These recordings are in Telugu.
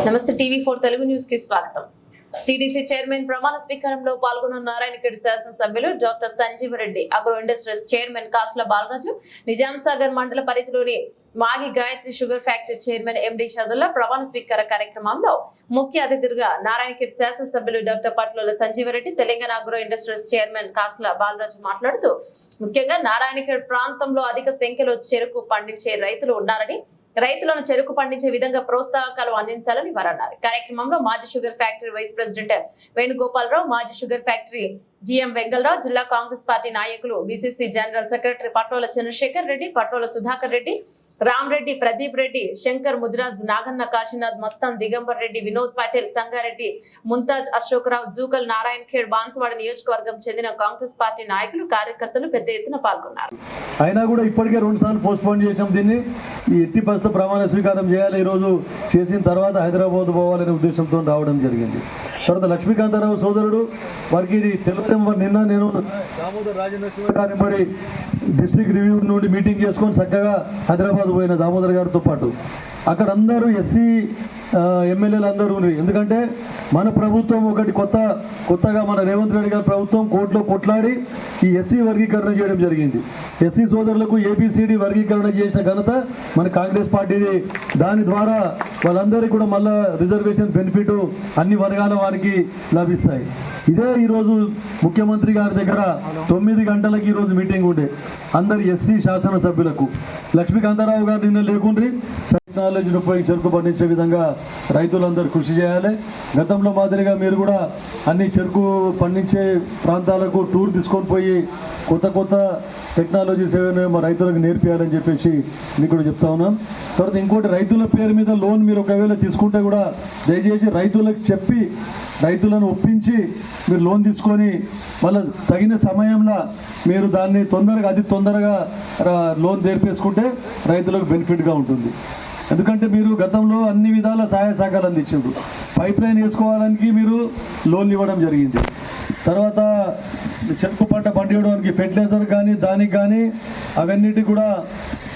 నమస్తే టీవీ4 తెలుగు న్యూస్ కి స్వాగతం. సిడిసి చైర్మన్ ప్రమాణ స్వీకారంలో పాల్గొన్న నారాయణఖేడ్ శాసనసభ్యులు doctor Sanjeev Reddy, agro industries chairman Kasula Balaraju, Nizam Sagar మండల పరిధిలోని Magi Gayatri sugar factory chairman MD Shadulla ప్రమాణ స్వీకార కార్యక్రమంలో ముఖ్య అతిథులుగా నారాయణఖేడ్ శాసనసభ్యులు doctor Patlola Sanjeevareddy, Telangana agro industries chairman Kasula Balaraju మాట్లాడుతూ ముఖ్యంగా నారాయణఖేడ్ ప్రాంతంలో అధిక సంఖ్యలో చెరుకు పండించే రైతులు ఉన్నారని, రైతులను చెరుకు పండించే విధంగా ప్రోత్సాహకాలు అందించాలని వారు అన్నారు. కార్యక్రమంలో మాజీ sugar factory vice president Venugopalrao, మాజీ షుగర్ ఫ్యాక్టరీ జిఎం వెంగళరావు, జిల్లా కాంగ్రెస్ పార్టీ నాయకులు BCC general secretary Patlola Chandrasekhar Reddy, Patlola Sudhakar Reddy, Ramareddy, Pradeep Reddy, Shankar, Mudiraj, Naganna, Kashinath, Mastan, Digambar Reddy, Vinod Patil, Sangareddy, Mumtaz, Ashok Rao, Jukkal, Narayankhed, Banswada నియోజకవర్గం చెందిన కాంగ్రెస్ పార్టీ నాయకులు, కార్యకర్తలు పెద్ద ఎత్తున పాల్గొన్నారు. అయినా కూడా ఇప్పటికే 2 సార్లు పోస్ట్పోన్ చేసాం. దీన్ని ఈ ఎట్టి పరిస్థితి ప్రమాణ స్వీకారం చేయాలి. ఈరోజు చేసిన తర్వాత హైదరాబాద్ పోవాలనే ఉద్దేశంతో రావడం జరిగింది. తర్వాత లక్ష్మీకాంతారావు సోదరుడు వారికి తెలుగు నిన్న నేను దామోదర్ రాజనరసింహ గారి డిస్ట్రిక్ట్ రివ్యూ నుండి మీటింగ్ చేసుకొని చక్కగా హైదరాబాద్ పోయిన దామోదర్ గారితో పాటు అక్కడ అందరూ ఎస్సీ ఎమ్మెల్యేలు అందరూ ఉన్నారు. ఎందుకంటే మన ప్రభుత్వం ఒకటి కొత్తగా మన రేవంత్ రెడ్డి గారి ప్రభుత్వం కోర్టులో కొట్లాడి ఈ ఎస్సీ వర్గీకరణ చేయడం జరిగింది. ఎస్సీ సోదరులకు ఏబిసిడి వర్గీకరణ చేసిన ఘనత మన కాంగ్రెస్ పార్టీది. దాని ద్వారా వాళ్ళందరికీ కూడా మళ్ళా రిజర్వేషన్ బెనిఫిట్ అన్ని వర్గాల వారికి లభిస్తాయి. ఇదే ఈరోజు ముఖ్యమంత్రి గారి దగ్గర 9 గంటలకి ఈరోజు మీటింగ్ ఉండే అందరు ఎస్సీ శాసనసభ్యులకు. లక్ష్మీకాంతారావు గారు నిన్న లేకుండ్రి టెక్నాలజీని ఉపయోగించి చెరుకు పండించే విధంగా రైతులందరూ కృషి చేయాలి. గతంలో మాదిరిగా మీరు కూడా అన్ని చెరుకు పండించే ప్రాంతాలకు టూర్ తీసుకొని పోయి కొత్త టెక్నాలజీస్ ఏమైనా రైతులకు నేర్పియాలని చెప్పేసి మీకు కూడా చెప్తా ఉన్నాం. తర్వాత ఇంకోటి, రైతుల పేరు మీద లోన్ మీరు ఒకవేళ తీసుకుంటే కూడా దయచేసి రైతులకు చెప్పి రైతులను ఒప్పించి మీరు లోన్ తీసుకొని మళ్ళీ తగిన సమయంలో మీరు దాన్ని అతి తొందరగా లోన్ తెరిపేసుకుంటే రైతులకు బెనిఫిట్గా ఉంటుంది. ఎందుకంటే మీరు గతంలో అన్ని విధాల సహాయ సహకారం అందించారు. పైప్ లైన్ వేసుకోవడానికి మీరు లోన్లు ఇవ్వడం జరిగింది. తర్వాత చెరుకు పంట పండించడానికి ఫెర్టిలైజర్ కానీ దానికి కానీ అవన్నిటికి కూడా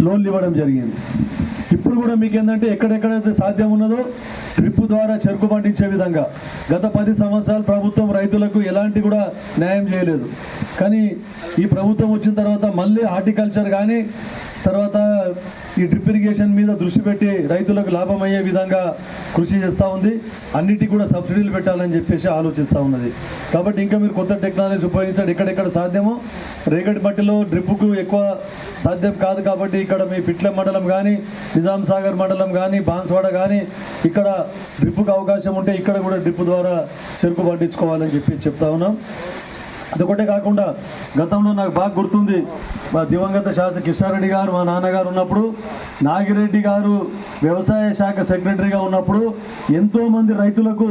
లోన్లు ఇవ్వడం జరిగింది. ఇప్పుడు కూడా మీకు ఏంటంటే ఎక్కడెక్కడైతే సాధ్యం ఉన్నదో డ్రిప్ ద్వారా చెరుకు పండించే విధంగా గత 10 సంవత్సరాలు ప్రభుత్వం రైతులకు ఎలాంటి కూడా న్యాయం చేయలేదు. కానీ ఈ ప్రభుత్వం వచ్చిన తర్వాత మళ్ళీ హార్టికల్చర్ కానీ తర్వాత ఈ డ్రిప్ ఇరిగేషన్ మీద దృష్టి పెట్టి రైతులకు లాభం అయ్యే విధంగా కృషి చేస్తూ ఉంది. అన్నిటికీ కూడా సబ్సిడీలు పెట్టాలని చెప్పేసి ఆలోచిస్తూ ఉన్నది. కాబట్టి ఇంకా మీరు కొత్త టెక్నాలజీ ఉపయోగించండి. ఎక్కడెక్కడ సాధ్యమో రేగడి మట్టిలో డ్రిప్కు ఎక్కువ సాధ్యం కాదు కాబట్టి ఇక్కడ మీ పిట్ల మండలం కానీ నిజాం సాగర్ మండలం కానీ బాన్స్వాడ కానీ ఇక్కడ డ్రిప్కు అవకాశం ఉంటే ఇక్కడ కూడా డ్రిప్ ద్వారా చెరుకు పండించుకోవాలని చెప్పి చెప్తా ఉన్నాం. అదొకటే కాకుండా గతంలో నాకు బాగా గుర్తుంది, మా దివంగత శాసన కిషారెడ్డి గారు మా నాన్నగారు ఉన్నప్పుడు, నాగిరెడ్డి గారు వ్యవసాయ శాఖ సెక్రటరీగా ఉన్నప్పుడు ఎంతోమంది రైతులకు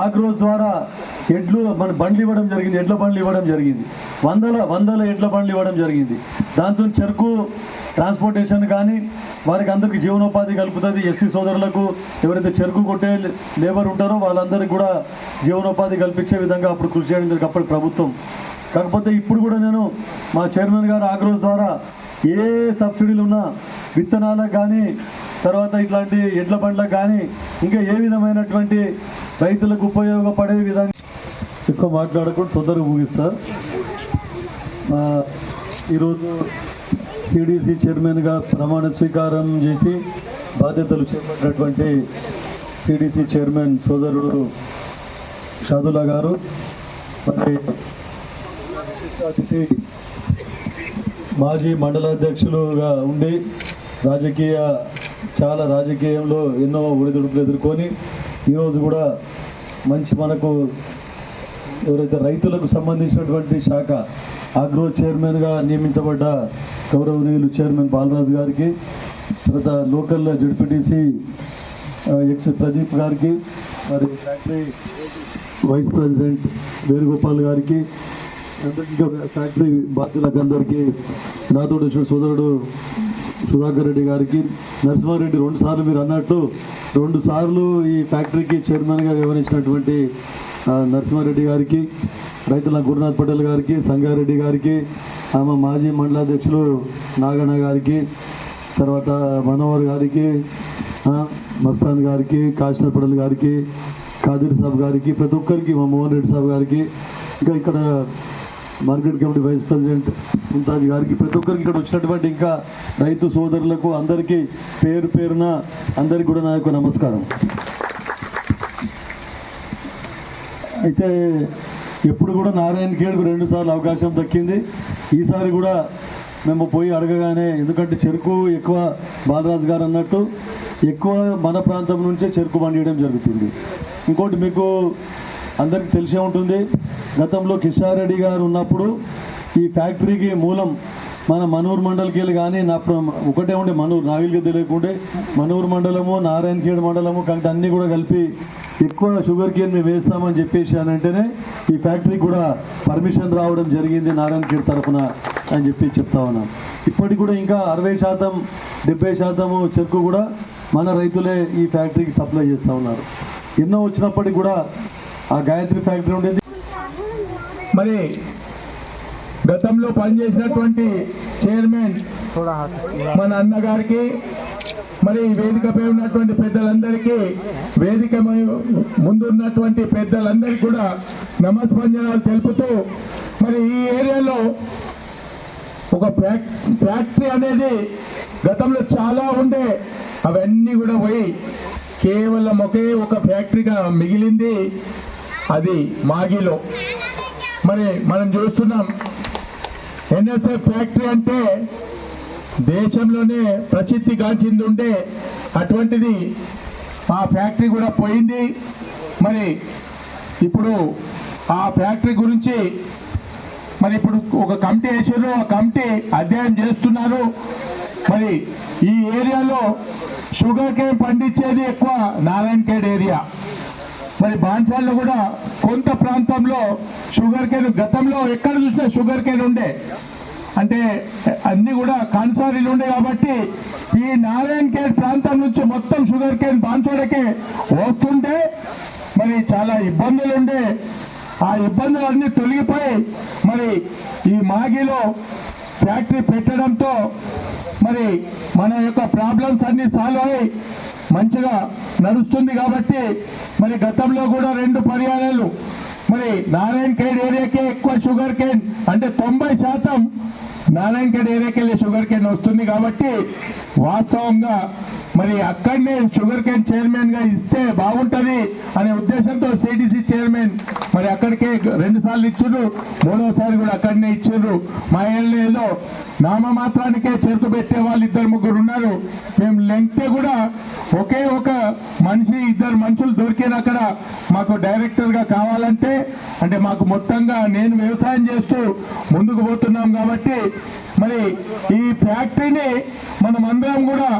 ఆగ్రోస్ ద్వారా మన బండ్లు ఇవ్వడం జరిగింది, ఎడ్ల బండ్లు ఇవ్వడం జరిగింది, వందల ఎడ్ల బండ్లు ఇవ్వడం జరిగింది. దాంతో చెరుకు ట్రాన్స్పోర్టేషన్ కానీ వారికి అందరికీ జీవనోపాధి కలుపుతుంది. ఎస్సీ సోదరులకు ఎవరైతే చెరుకు కొట్టే లేబర్ ఉంటారో వాళ్ళందరికీ కూడా జీవనోపాధి కల్పించే విధంగా అప్పుడు కృషి చేయడం జరిగింది అప్పటి ప్రభుత్వం. కాకపోతే ఇప్పుడు కూడా నేను మా చైర్మన్ గారు ఆగ్రోస్ ద్వారా ఏ సబ్సిడీలు ఉన్నా విత్తనాలకు కానీ తర్వాత ఇట్లాంటి ఎడ్ల బండ్లకు కానీ ఇంకా ఏ విధమైనటువంటి రైతులకు ఉపయోగపడే విధంగా ఎక్కువ మాట్లాడకుండా తొందరగా ముగిస్తా. ఈరోజు సిడిసి చైర్మన్గా ప్రమాణ స్వీకారం చేసి బాధ్యతలు చేపట్టినటువంటి సిడిసి చైర్మన్ సోదరుడు షదుల్లా గారు, మరి విశిష్ట అతిథి మాజీ మండలాధ్యక్షులుగా ఉండి చాలా రాజకీయంలో ఎన్నో ఒడిదుడుకులు ఎదుర్కొని ఈరోజు కూడా మంచి మనకు ఎవరైతే రైతులకు సంబంధించినటువంటి శాఖ ఆగ్రో చైర్మన్గా నియమించబడ్డ గౌరవనీయులు చైర్మన్ బాలరాజు గారికి, తర్వాత లోకల్ జడ్పీటీసీ ఎక్స్ ప్రదీప్ గారికి, మరి ఫ్యాక్టరీ వైస్ ప్రెసిడెంట్ వేణుగోపాల్ గారికి, ఇంకా ఫ్యాక్టరీ బాధ్యులకు అందరికీ, నాతో సోదరుడు సుధాకర్ రెడ్డి గారికి, నరసింహారెడ్డి 2 సార్లు మీరు అన్నట్టు 2 సార్లు ఈ ఫ్యాక్టరీకి చైర్మన్గా వ్యవహరించినటువంటి నరసింహారెడ్డి గారికి, రైతుల గురునాథ్ పటేల్ గారికి, సంగారెడ్డి గారికి, ఆమె మాజీ మండలాధ్యక్షులు నాగన్న గారికి, తర్వాత మనోహర్ గారికి, మస్తాన్ గారికి, కాశీనాథ్ పటేల్ గారికి, ఖాదర్ సాబ్ గారికి, ప్రతి ఒక్కరికి, మా మోహన్ రెడ్డి సాబ్ గారికి, ఇంకా ఇక్కడ market committee vice president Mumtaz గారికి, ప్రతి ఒక్కరికి ఇక్కడ వచ్చినటువంటి ఇంకా రైతు సోదరులకు అందరికీ పేరు పేరున అందరికీ కూడా నా యొక్క నమస్కారం. అయితే ఎప్పుడు కూడా నారాయణ ఖేడ్కు 2 సార్లు అవకాశం దక్కింది. ఈసారి కూడా మేము పోయి అడగగానే, ఎందుకంటే చెరుకు ఎక్కువ బాలరాజు గారు అన్నట్టు ఎక్కువ మన ప్రాంతం నుంచే చెరుకు పండియడం జరుగుతుంది. ఇంకోటి మీకు అందరికీ తెలిసే ఉంటుంది, గతంలో కిషార్ రెడ్డి గారు ఉన్నప్పుడు ఈ ఫ్యాక్టరీకి మూలం మన మనూరు మండలికి వెళ్ళి కానీ ఒకటే ఉండే మనూరు, నాగిలికి తెలియకుండే మనూరు మండలము, నారాయణఖేడ్ మండలము కాబట్టి అన్నీ కూడా కలిపి ఎక్కువ షుగర్ కేన్ మేము వేస్తామని చెప్పేసి అని అంటేనే ఈ ఫ్యాక్టరీకి కూడా పర్మిషన్ రావడం జరిగింది నారాయణఖేడ్ తరఫున అని చెప్పి చెప్తా ఉన్నాం. ఇప్పటికి కూడా ఇంకా 60% 70% చెరుకు కూడా మన రైతులే ఈ ఫ్యాక్టరీకి సప్లై చేస్తూ ఉన్నారు. ఎన్నో వచ్చినప్పటికి కూడా ఆ గాయత్రి ఫ్యాక్టరీ ఉండేది. మరి గతంలో పనిచేసినటువంటి చైర్మన్ మన అన్నగారికి, మరి వేదికపై ఉన్నటువంటి పెద్దలందరికీ, వేదిక ముందున్నటువంటి పెద్దలందరికీ కూడా నమస్కారాలు తెలుపుతూ, మరి ఈ ఏరియాలో ఒక ఫ్యాక్టరీ అనేది గతంలో చాలా ఉండే, అవన్నీ కూడా పోయి కేవలం ఒకే ఒక ఫ్యాక్టరీగా మిగిలింది, అది మాగిలో. మరి మనం చూస్తున్నాం, ఎన్ఎస్ఎఫ్ ఫ్యాక్టరీ అంటే దేశంలోనే ప్రసిద్ధిగాంచింది ఉండే, అటువంటిది ఆ ఫ్యాక్టరీ కూడా పోయింది. మరి ఇప్పుడు ఆ ఫ్యాక్టరీ గురించి మరి ఇప్పుడు ఒక కమిటీ వేసారు, ఆ కమిటీ అధ్యయనం చేస్తున్నారు. మరి ఈ ఏరియాలో షుగర్ కేన్ పండించేది ఎక్కువ నారాయణఖేడ్ ఏరియా. మరి బాన్సాల్లో కూడా కొంత ప్రాంతంలో షుగర్ కేన్, గతంలో ఎక్కడ చూసినా షుగర్ కేన్ ఉండే, అంటే అన్నీ కూడా కాన్సారీలు ఉండే కాబట్టి ఈ నారాయణఖేడ్ ప్రాంతం నుంచి మొత్తం షుగర్ కేన్ బాన్సోడకే వస్తుంటే మరి చాలా ఇబ్బందులు ఉండే. ఆ ఇబ్బందులన్నీ తొలగిపోయి మరి ఈ మాగిలో ఫ్యాక్టరీ పెట్టడంతో మరి మన యొక్క ప్రాబ్లమ్స్ అన్నీ సాల్వ్ అయ్యి మంచిగా నడుస్తుంది. కాబట్టి మరి గతంలో కూడా 2 పర్యాయాలు మరి నారాయణఖేడ్ ఏరియాకే ఎక్కువ షుగర్ కేన్, అంటే 90% నారాయణఖేడ్ ఏరియాకి వెళ్ళి షుగర్ కేన్ వస్తుంది. కాబట్టి వాస్తవంగా మరి అక్కడనే షుగర్ కేన్ చైర్మన్గా ఇస్తే బాగుంటుంది అనే ఉద్దేశంతో సిడిసి చైర్మన్ మరి అక్కడికే 2 సార్లు ఇచ్చిండ్రు, 3వసారి కూడా అక్కడనే ఇచ్చిండ్రు. మా ఏదో నామమాత్రానికే చెరుకు పెట్టే వాళ్ళు 2-3 ఉన్నారు. మేము లెంగ్తే కూడా ఒకే ఒక మనిషి, 2 మనుషులు దొరికిన అక్కడ మాకు డైరెక్టర్గా కావాలంటే, అంటే మాకు మొత్తంగా నేను వ్యవసాయం చేస్తూ ముందుకు పోతున్నాం కాబట్టి మరి ఈ ఫ్యాక్టరీని మనం అందరం కూడా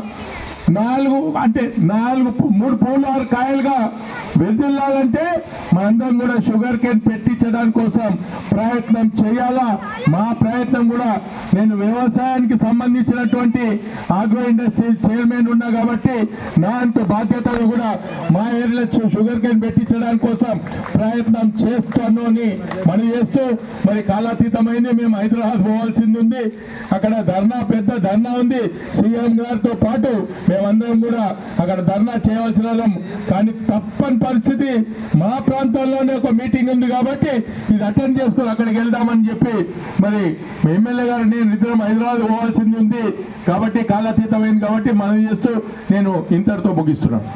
3 పూలు 6 కాయలుగా వెళ్తుండాలంటే మనందరం కూడా షుగర్ కేన్ పెట్టించడానికి కోసం ప్రయత్నం చేయాలా. మా ప్రయత్నం కూడా, నేను వ్యవసాయానికి సంబంధించినటువంటి ఆగ్రో ఇండస్ట్రీ చైర్మన్ ఉన్నా కాబట్టి నా అంత బాధ్యతగా కూడా మా ఏరియాలో షుగర్ కేన్ పెట్టించడానికి కోసం ప్రయత్నం చేస్తాను అని మనం చేస్తూ, మరి కాలాతీతమైంది, మేము హైదరాబాద్ పోవాల్సింది ఉంది. అక్కడ పెద్ద ధర్నా ఉంది. సీఎం గారితో పాటు మేమందరం కూడా అక్కడ ధర్నా చేయవలసిన వాళ్ళం. కానీ తప్పని పరిస్థితి, మా ప్రాంతాల్లోనే ఒక మీటింగ్ ఉంది కాబట్టి ఇది అటెండ్ చేసుకుని అక్కడికి వెళ్దామని చెప్పి మరి ఎమ్మెల్యే గారు నేను ఇద్దరం హైదరాబాద్ పోవాల్సింది ఉంది. కాబట్టి కాలాతీతమైంది కాబట్టి మనం చేస్తూ నేను ఇంతటితో ముగిస్తున్నాను.